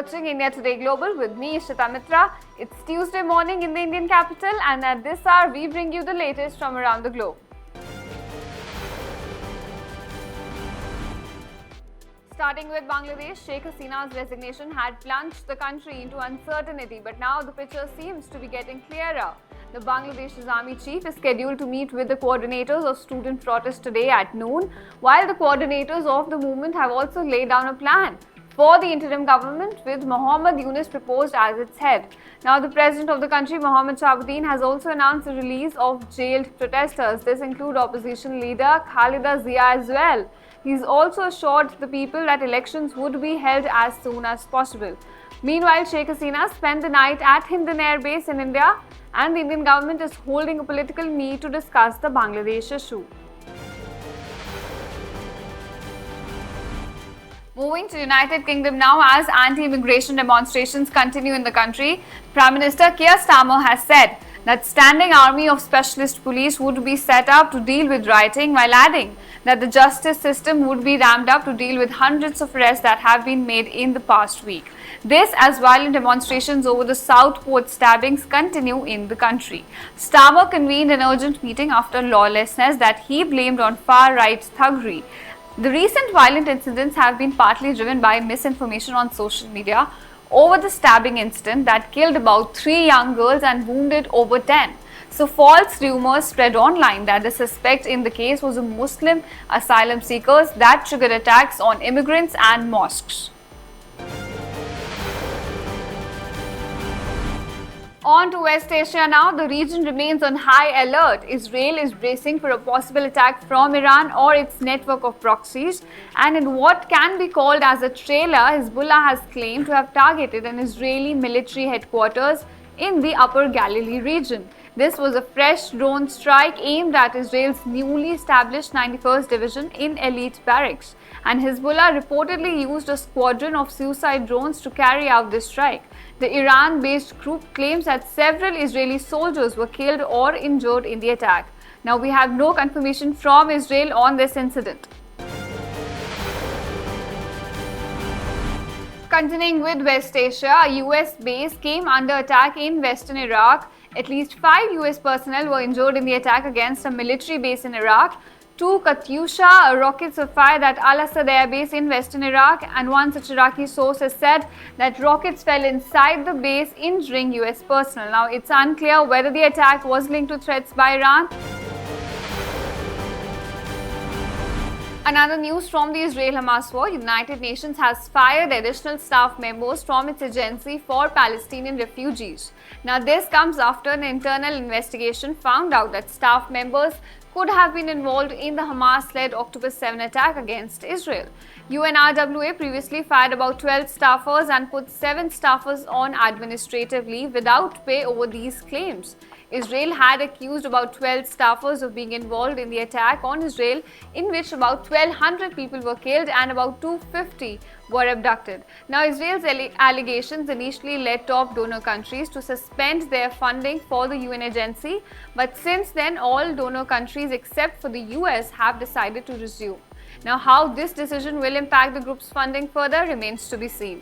watching India Today Global with me, Ishita Mitra. It's Tuesday morning in the Indian capital, and at this hour, we bring you the latest from around the globe. Starting with Bangladesh, Sheikh Hasina's resignation had plunged the country into uncertainty, but now the picture seems to be getting clearer. The Bangladesh's army chief is scheduled to meet with the coordinators of student protests today at noon, while the coordinators of the movement have also laid down a plan for the interim government with Muhammad Yunus proposed as its head. Now, the president of the country, Mohammad Shahabuddin, has also announced the release of jailed protesters. This includes opposition leader Khalida Zia as well. He's also assured the people that elections would be held as soon as possible. Meanwhile, Sheikh Hasina spent the night at Hindan Air Base in India, and the Indian government is holding a political meet to discuss the Bangladesh issue. Moving to United Kingdom now, as anti-immigration demonstrations continue in the country, Prime Minister Keir Starmer has said that standing army of specialist police would be set up to deal with rioting, while adding that the justice system would be ramped up to deal with hundreds of arrests that have been made in the past week. This as violent demonstrations over the Southport stabbings continue in the country. Starmer convened an urgent meeting after lawlessness that he blamed on far-right thuggery. The recent violent incidents have been partly driven by misinformation on social media over the stabbing incident that killed about 3 young girls and wounded over 10. So false rumors spread online that the suspect in the case was a Muslim asylum seeker that triggered attacks on immigrants and mosques. On to West Asia now. The region remains on high alert. Israel is bracing for a possible attack from Iran or its network of proxies. And in what can be called as a trailer, Hezbollah has claimed to have targeted an Israeli military headquarters in the Upper Galilee region. This was a fresh drone strike aimed at Israel's newly established 91st Division in elite barracks. And Hezbollah reportedly used a squadron of suicide drones to carry out this strike. The Iran-based group claims that several Israeli soldiers were killed or injured in the attack. Now, we have no confirmation from Israel on this incident. Continuing with West Asia, a US base came under attack in western Iraq. At least 5 US personnel were injured in the attack against a military base in Iraq. 2 Katyusha rockets were fired at Al Asad Air Base in western Iraq, and one such Iraqi source has said that rockets fell inside the base, injuring US personnel. Now, it's unclear whether the attack was linked to threats by Iran. Another news from the Israel-Hamas war, United Nations has fired additional staff members from its agency for Palestinian refugees. Now, this comes after an internal investigation found out that staff members could have been involved in the Hamas-led October 7 attack against Israel. UNRWA previously fired about 12 staffers and put 7 staffers on administrative leave without pay over these claims. Israel had accused about 12 staffers of being involved in the attack on Israel, in which about 1,200 people were killed and about 250 were abducted. Now, Israel's allegations initially led top donor countries to suspend their funding for the UN agency, but since then, all donor countries except for the US have decided to resume. Now, how this decision will impact the group's funding further remains to be seen.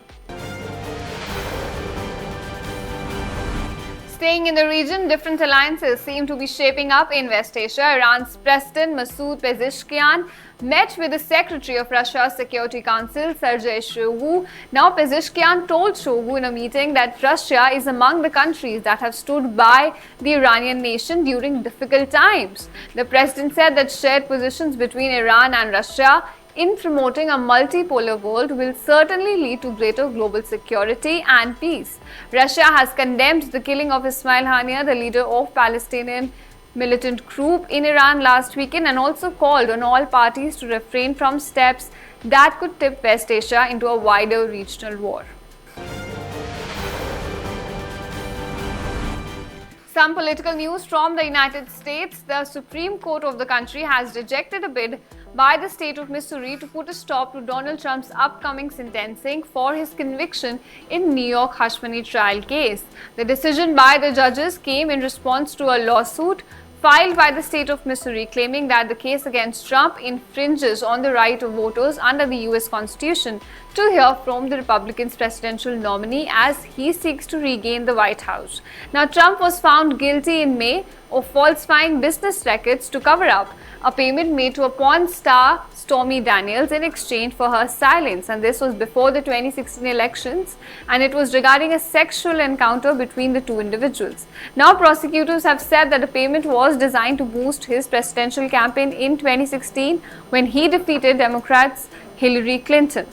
Staying in the region, different alliances seem to be shaping up in West Asia. Iran's President Masoud Pezeshkian met with the Secretary of Russia's Security Council, Sergei Shoigu. Now, Pezeshkian told Shoigu in a meeting that Russia is among the countries that have stood by the Iranian nation during difficult times. The president said that shared positions between Iran and Russia in promoting a multipolar world will certainly lead to greater global security and peace. Russia has condemned the killing of Ismail Haniyeh, the leader of Palestinian militant group in Iran last weekend, and also called on all parties to refrain from steps that could tip West Asia into a wider regional war. Some political news from the United States. The Supreme Court of the country has rejected a bid by the state of Missouri to put a stop to Donald Trump's upcoming sentencing for his conviction in New York hush money trial case. The decision by the judges came in response to a lawsuit filed by the state of Missouri, claiming that the case against Trump infringes on the right of voters under the US Constitution to hear from the Republican's presidential nominee as he seeks to regain the White House. Now, Trump was found guilty in May of falsifying business records to cover up a payment made to a porn star, Stormy Daniels, in exchange for her silence, and this was before the 2016 elections, and it was regarding a sexual encounter between the two individuals. Now, prosecutors have said that the payment was designed to boost his presidential campaign in 2016 when he defeated Democrats' Hillary Clinton.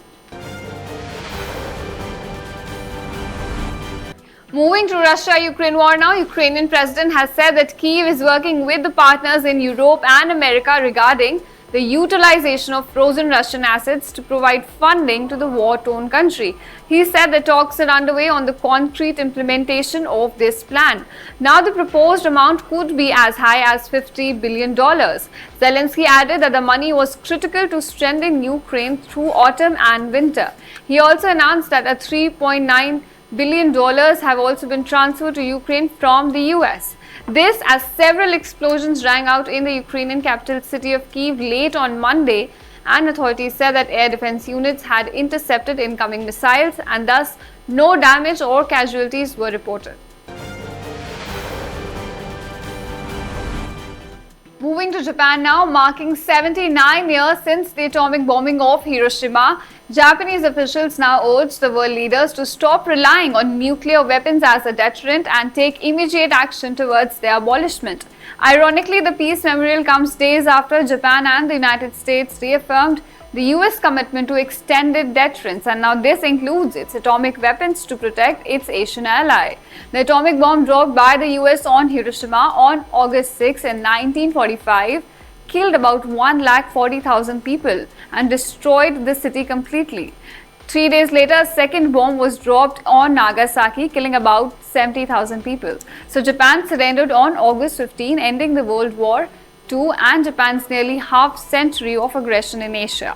Moving to Russia-Ukraine war now, Ukrainian president has said that Kyiv is working with the partners in Europe and America regarding the utilization of frozen Russian assets to provide funding to the war-torn country. He said the talks are underway on the concrete implementation of this plan. Now, the proposed amount could be as high as $50 billion. Zelensky added that the money was critical to strengthen Ukraine through autumn and winter. He also announced that a $3.9 billion have also been transferred to Ukraine from the US. This as several explosions rang out in the Ukrainian capital city of Kyiv late on Monday, and authorities said that air defense units had intercepted incoming missiles and thus no damage or casualties were reported. Moving to Japan now, marking 79 years since the atomic bombing of Hiroshima, Japanese officials now urge the world leaders to stop relying on nuclear weapons as a deterrent and take immediate action towards their abolishment. Ironically, the peace memorial comes days after Japan and the United States reaffirmed the US commitment to extended deterrence, and now this includes its atomic weapons to protect its Asian ally. The atomic bomb dropped by the US on Hiroshima on August 6 in 1945 killed about 140,000 people and destroyed the city completely. 3 days later, a second bomb was dropped on Nagasaki, killing about 70,000 people. So Japan surrendered on August 15, ending the World War II and Japan's nearly half-century of aggression in Asia.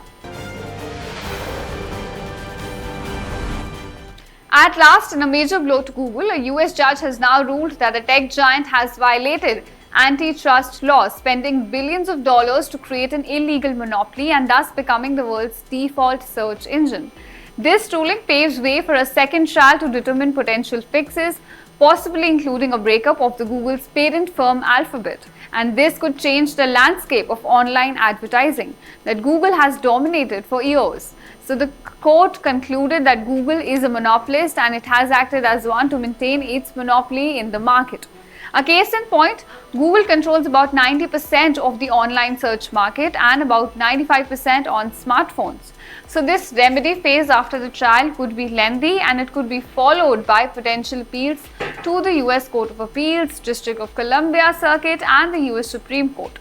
At last, in a major blow to Google, a US judge has now ruled that the tech giant has violated antitrust laws, spending billions of dollars to create an illegal monopoly and thus becoming the world's default search engine. This ruling paves way for a second trial to determine potential fixes, possibly including a breakup of the Google's parent firm Alphabet. And this could change the landscape of online advertising that Google has dominated for years. So the court concluded that Google is a monopolist and it has acted as one to maintain its monopoly in the market. A case in point, Google controls about 90% of the online search market and about 95% on smartphones. So this remedy phase after the trial could be lengthy and it could be followed by potential appeals to the US Court of Appeals, District of Columbia Circuit and the US Supreme Court.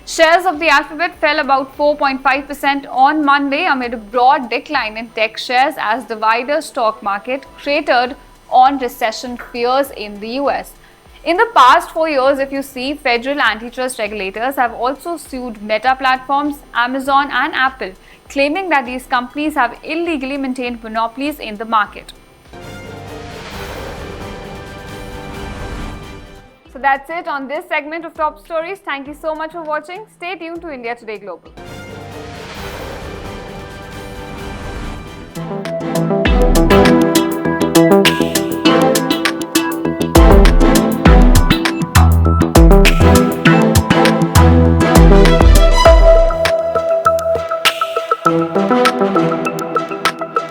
Shares of the Alphabet fell about 4.5% on Monday amid a broad decline in tech shares as the wider stock market cratered on recession fears in the US. In the past 4 years, if you see, federal antitrust regulators have also sued Meta Platforms, Amazon and Apple, claiming that these companies have illegally maintained monopolies in the market. So that's it on this segment of Top Stories. Thank you so much for watching. Stay tuned to India Today Global. Thank you.